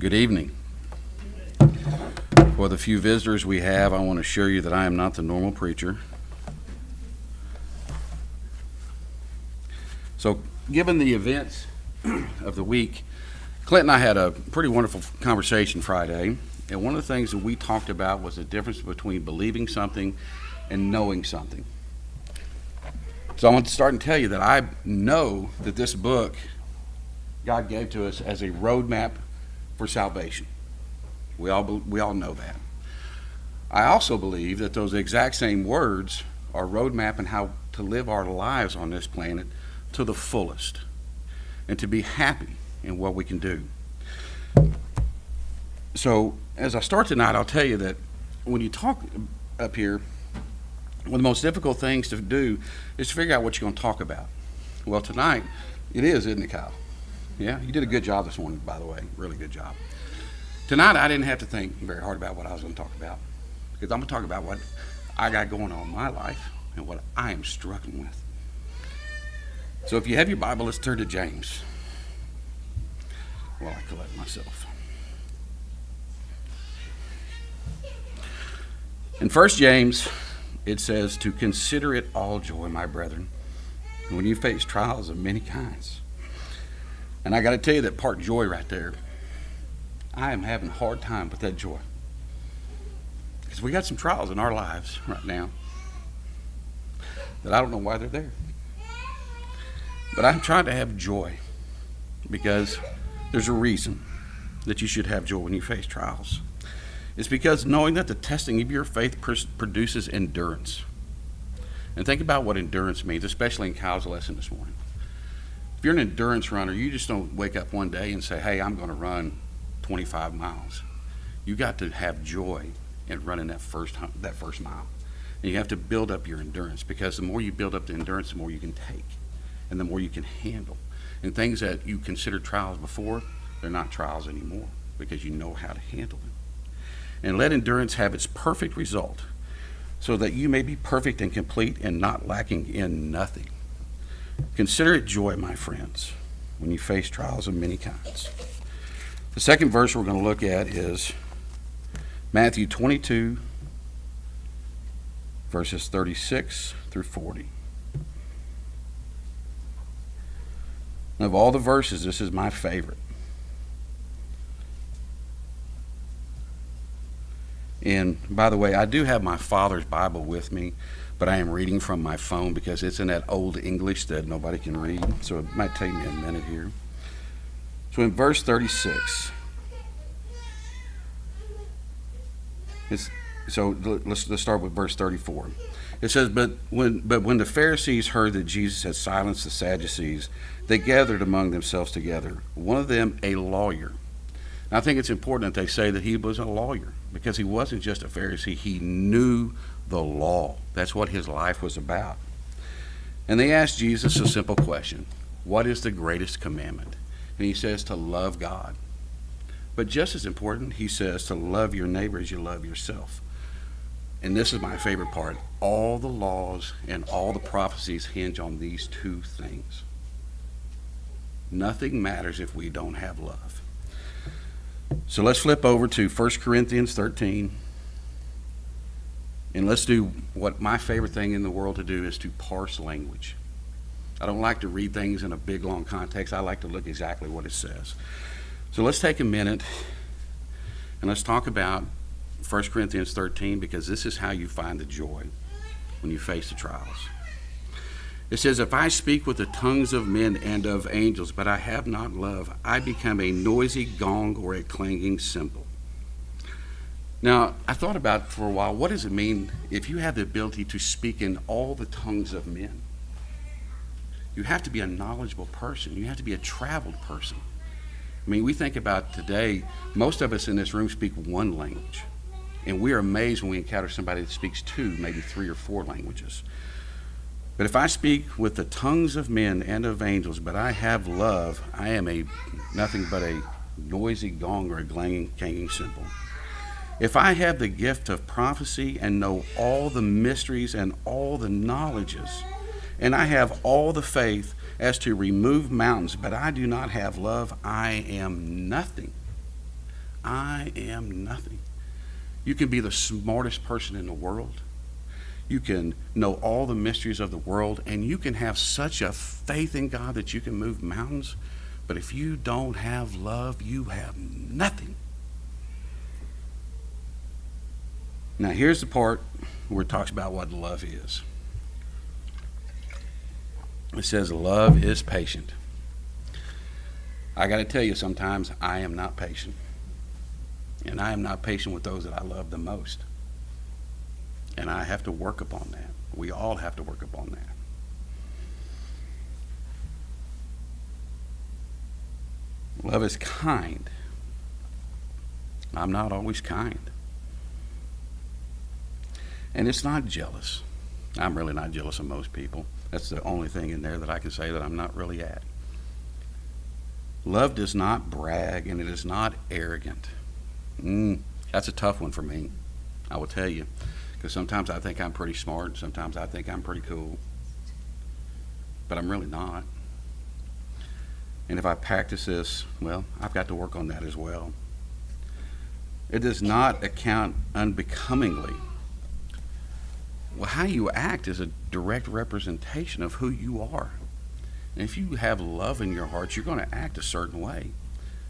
Good evening. For the few visitors we have, I want to assure you that I am not the normal preacher. So, given the events of the week, Clint and I had a pretty wonderful conversation Friday, and one of the things that we talked about was the difference between believing something and knowing something. So I want to start and tell you that I know that this book God gave to us as a roadmap for salvation. We all know that. I also believe that those exact same words are roadmap in how to live our lives on this planet to the fullest and to be happy in what we can do. So as I start tonight, I'll tell you that when you talk up here, one of the most difficult things to do is to figure out what you're going to talk about. Well, tonight it is, isn't it, Kyle? Yeah, you did a good job this morning, by the way. Really good job. Tonight, I didn't have to think very hard about what I was going to talk about, because I'm going to talk about what I got going on in my life and what I am struggling with. So if you have your Bible, let's turn to James while I collect myself. In 1 James, it says, "To consider it all joy, my brethren, when you face trials of many kinds." And I got to tell you that part joy right there, I am having a hard time with that joy. Because we got some trials in our lives right now that I don't know why they're there. But I'm trying to have joy because there's a reason that you should have joy when you face trials. It's because knowing that the testing of your faith produces endurance. And think about what endurance means, especially in Kyle's lesson this morning. If you're an endurance runner, you just don't wake up one day and say, hey, I'm going to run 25 miles. You got to have joy in running that first mile. And you have to build up your endurance, because the more you build up the endurance, the more you can take and the more you can handle. And things that you considered trials before, they're not trials anymore, because you know how to handle them. And let endurance have its perfect result, so that you may be perfect and complete and not lacking in nothing. Consider it joy, my friends, when you face trials of many kinds. The second verse we're going to look at is Matthew 22, verses 36 through 40. And of all the verses, this is my favorite. And by the way, I do have my father's Bible with me, but I am reading from my phone because it's in that old English that nobody can read. So it might take me a minute here. So in verse 36, let's start with verse 34. It says, But when the Pharisees heard that Jesus had silenced the Sadducees, they gathered among themselves together. One of them, a lawyer. And I think it's important that they say that he was a lawyer, because he wasn't just a Pharisee. He knew the law. That's what his life was about. And they asked Jesus a simple question: what is the greatest commandment? And he says to love God. But just as important, he says to love your neighbor as you love yourself. And this is my favorite part. All the laws and all the prophecies hinge on these two things. Nothing matters if we don't have love. So let's flip over to 1 Corinthians 13. And let's do what my favorite thing in the world to do is to parse language. I don't like to read things in a big, long context. I like to look exactly what it says. So let's take a minute and let's talk about 1 Corinthians 13, because this is how you find the joy when you face the trials. It says, "If I speak with the tongues of men and of angels, but I have not love, I become a noisy gong or a clanging cymbal." Now, I thought about for a while, what does it mean if you have the ability to speak in all the tongues of men? You have to be a knowledgeable person. You have to be a traveled person. I mean, we think about today, most of us in this room speak one language. And we are amazed when we encounter somebody that speaks two, maybe three or four languages. But if I speak with the tongues of men and of angels, but I have love, I am nothing but a noisy gong or a clanging cymbal. If I have the gift of prophecy and know all the mysteries and all the knowledges, and I have all the faith as to remove mountains, but I do not have love, I am nothing. I am nothing. You can be the smartest person in the world. You can know all the mysteries of the world, and you can have such a faith in God that you can move mountains. But if you don't have love, you have nothing. Now, here's the part where it talks about what love is. It says, love is patient. I got to tell you, sometimes I am not patient. And I am not patient with those that I love the most. And I have to work upon that. We all have to work upon that. Love is kind. I'm not always kind. And it's not jealous. I'm really not jealous of most people. That's the only thing in there that I can say that I'm not really at. Love does not brag, and it is not arrogant. That's a tough one for me, I will tell you. Because sometimes I think I'm pretty smart. Sometimes I think I'm pretty cool. But I'm really not. And if I practice this, well, I've got to work on that as well. It does not account unbecomingly. Well, how you act is a direct representation of who you are. And if you have love in your heart, you're going to act a certain way.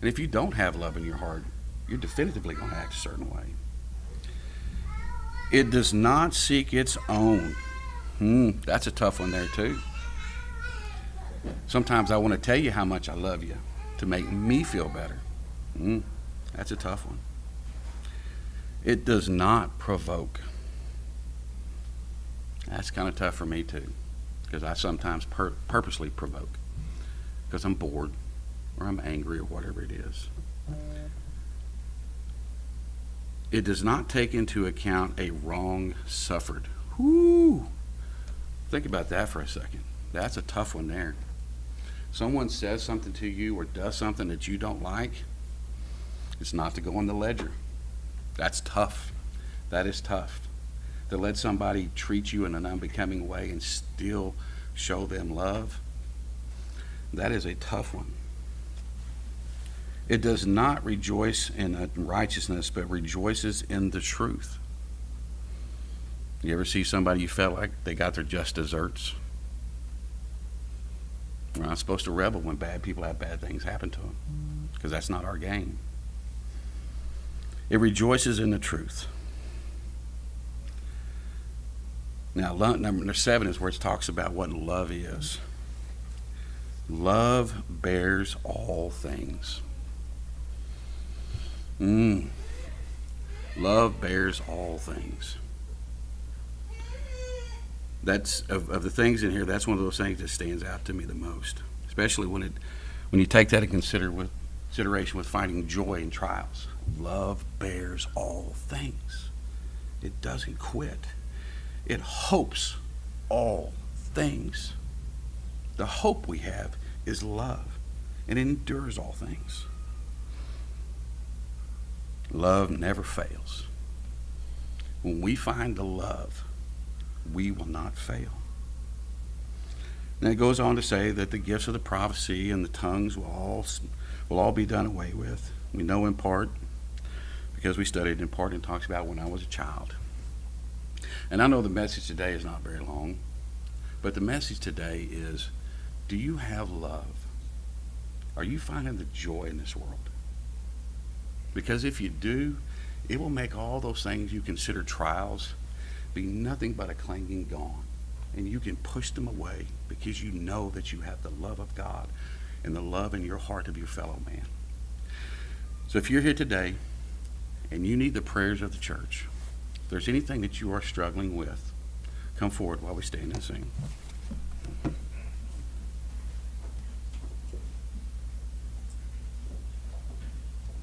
And if you don't have love in your heart, you're definitively going to act a certain way. It does not seek its own. That's a tough one there too. Sometimes I want to tell you how much I love you to make me feel better. That's a tough one. It does not provoke. That's kind of tough for me too, because I sometimes purposely provoke because I'm bored or I'm angry or whatever it is. It does not take into account a wrong suffered. Whoo! Think about that for a second. That's a tough one there. Someone says something to you or does something that you don't like, it's not to go on the ledger. That's tough. That is tough. To let somebody treat you in an unbecoming way and still show them love, that is a tough one. It does not rejoice in unrighteousness, but rejoices in the truth. You ever see somebody you felt like they got their just desserts? We're not supposed to rebel when bad people have bad things happen to them, because that's not our game. It rejoices in the truth. Now, number 7 is where it talks about what love is. Love bears all things. Love bears all things. That's of the things in here, that's one of those things that stands out to me the most, especially when you take that in consideration with finding joy in trials. Love bears all things. It doesn't quit. It hopes all things. The hope we have is love, and it endures all things. Love never fails. When we find the love, we will not fail. And it goes on to say that the gifts of the prophecy and the tongues will all be done away with. We know in part because we studied in part, and it talks about when I was a child. And I know the message today is not very long, but the message today is, do you have love? Are you finding the joy in this world? Because if you do, it will make all those things you consider trials be nothing but a clanging gong. And you can push them away because you know that you have the love of God and the love in your heart of your fellow man. So if you're here today and you need the prayers of the church, if there's anything that you are struggling with, come forward while we stand and sing.